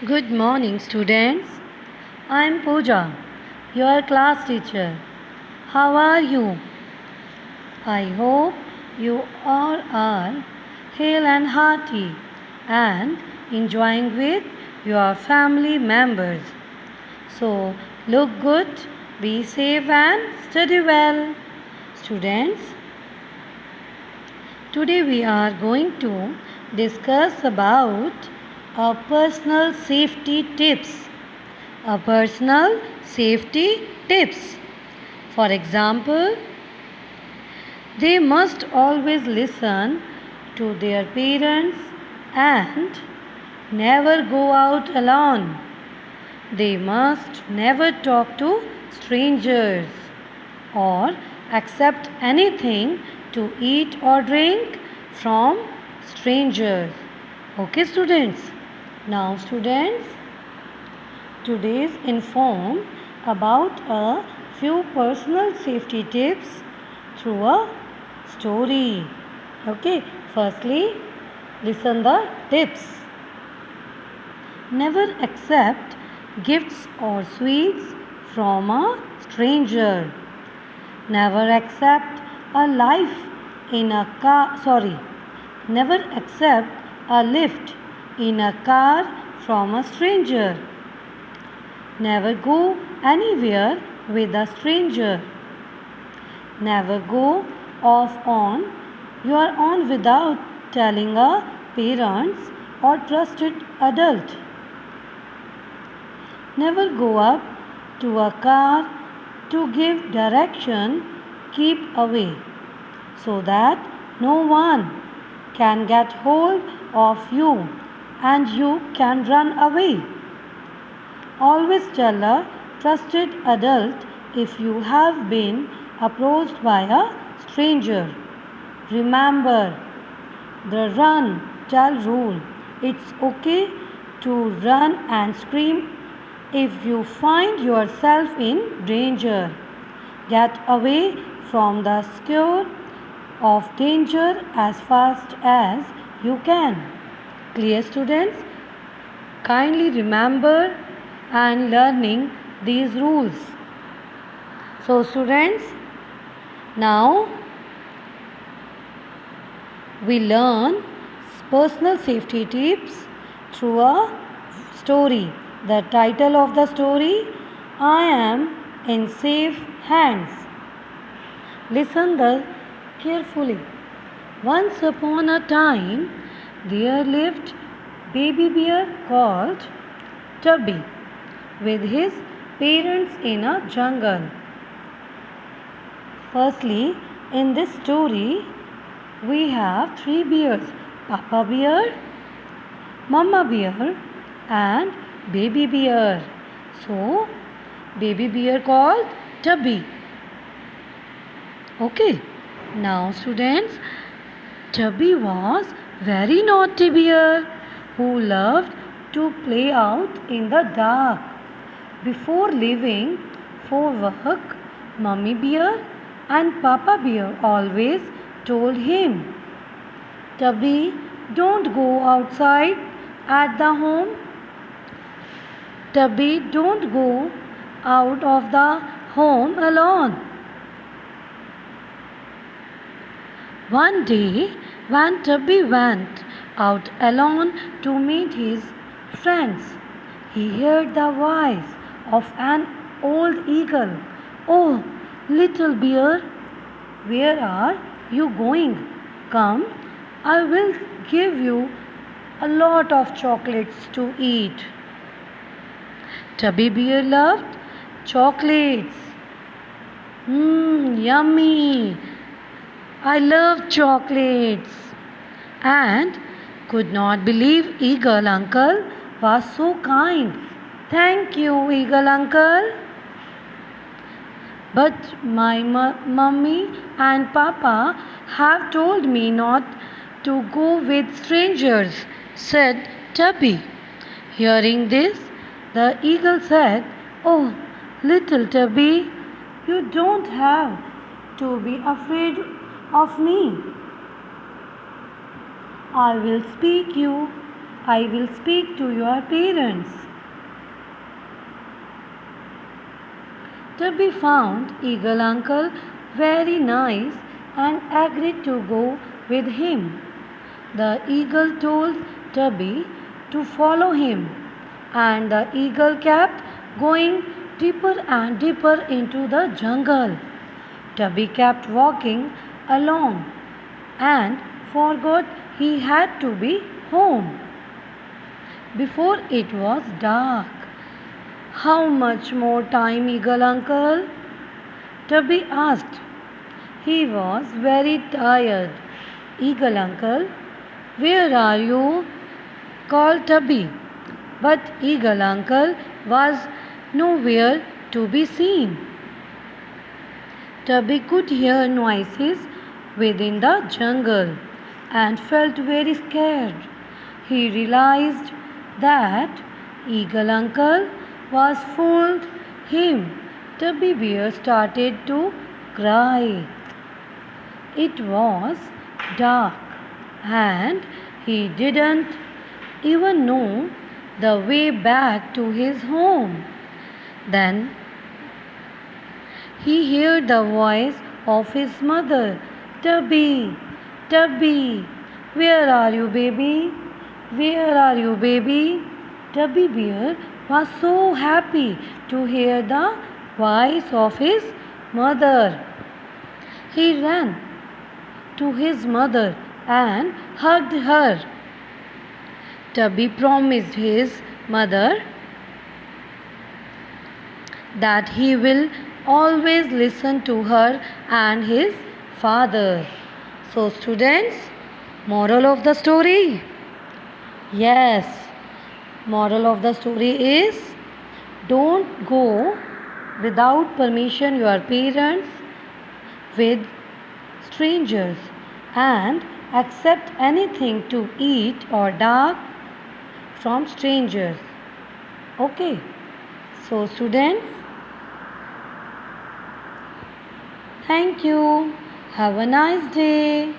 Good morning, students. I am Pooja, your class teacher. How are you? I hope you all are hale and hearty and enjoying with your family members. So, look good, be safe, and study well. Students, today we are going to discuss about our personal safety tips. Personal safety tips. For example, they must always listen to their parents and never go out alone. They must never talk to strangers or accept anything to eat or drink from strangers. Okay, students? Now, students, today's inform about a few personal safety tips through a story. Okay, firstly, listen the tips. Never accept gifts or sweets from a stranger. Never accept a Never accept a lift in a car from a stranger. Never go anywhere with a stranger. Never go off on your own without telling a parents or trusted adult. Never go up to a car to give direction. Keep away so that no one can get hold of you and you can run away. Always tell a trusted adult if you have been approached by a stranger. Remember the run tell rule. It's okay to run and scream if you find yourself in danger. Get away from the scare of danger as fast as you can. Clear, students? Kindly remember and learning these rules. So, students, now we learn personal safety tips through a story. The title of the story, I Am in Safe Hands. Listen carefully. Once upon a time, there lived baby bear called Tubby with his parents in a jungle. Firstly, in this story, we have three bears: Papa bear, Mama bear, and baby bear. So, baby bear called Tubby. Okay. Now, students, Tubby was very naughty bear who loved to play out in the dark. Before leaving for work, Mummy bear and Papa bear always told him, Tubby, don't go outside at the home. Tubby, don't go out of the home alone. One day, when Tubby went out alone to meet his friends, he heard the voice of an old eagle. Oh, little bear, where are you going? Come, I will give you a lot of chocolates to eat. Tubby bear loved chocolates. Yummy! I love chocolates and could not believe Eagle Uncle was so kind. Thank you, Eagle Uncle. But my mummy and papa have told me not to go with strangers, said Tubby. Hearing this, the eagle said, Oh, little Tubby, you don't have to be afraid of me. I will speak you I will speak to your parents. Tubby found Eagle Uncle very nice and agreed to go with him. The eagle told Tubby to follow him, and the eagle kept going deeper and deeper into the jungle. Tubby kept walking along and forgot he had to be home before it was dark. How much more time, Eagle Uncle? Tubby asked. He was very tired. Eagle Uncle, where are you? Called Tubby. But Eagle Uncle was nowhere to be seen. Tubby could hear noises within the jungle and felt very scared. He realized that Eagle Uncle was fooled him. Tubby Bear started to cry. It was dark and he didn't even know the way back to his home. Then he heard the voice of his mother. Tubby, Tubby, where are you, baby? Where are you, baby? Tubby Bear was so happy to hear the voice of his mother. He ran to his mother and hugged her. Tubby promised his mother that he will always listen to her and his father. So, students, moral of the story? Yes, moral of the story is don't go without permission your parents with strangers and accept anything to eat or dark from strangers. Okay, so students, thank you. Have a nice day.